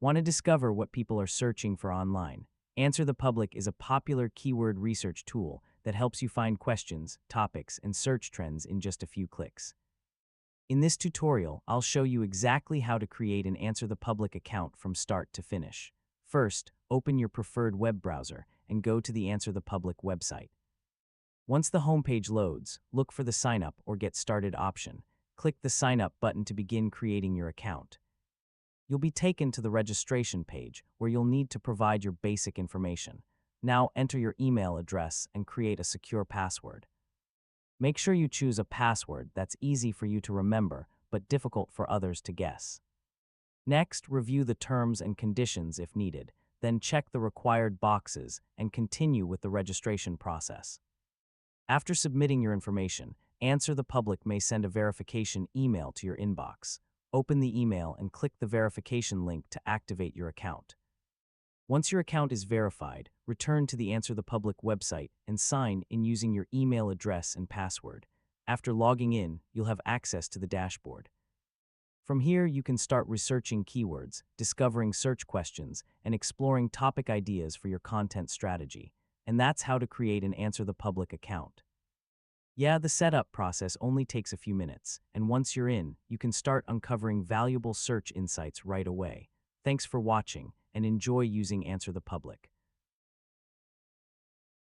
Want to discover what people are searching for online? Answer the Public is a popular keyword research tool that helps you find questions, topics, and search trends in just a few clicks. In this tutorial, I'll show you exactly how to create an Answer the Public account from start to finish. First, open your preferred web browser and go to the Answer the Public website. Once the homepage loads, look for the Sign Up or Get Started option. Click the Sign Up button to begin creating your account. You'll be taken to the registration page where you'll need to provide your basic information. Now enter your email address and create a secure password. Make sure you choose a password that's easy for you to remember but difficult for others to guess. Next, review the terms and conditions if needed, then check the required boxes and continue with the registration process. After submitting your information, Answer the Public may send a verification email to your inbox. Open the email and click the verification link to activate your account. Once your account is verified, return to the Answer the Public website and sign in using your email address and password. After logging in, you'll have access to the dashboard. From here, you can start researching keywords, discovering search questions, and exploring topic ideas for your content strategy. And that's how to create an Answer the Public account. Yeah, the setup process only takes a few minutes, and once you're in, you can start uncovering valuable search insights right away. Thanks for watching, and enjoy using Answer the Public.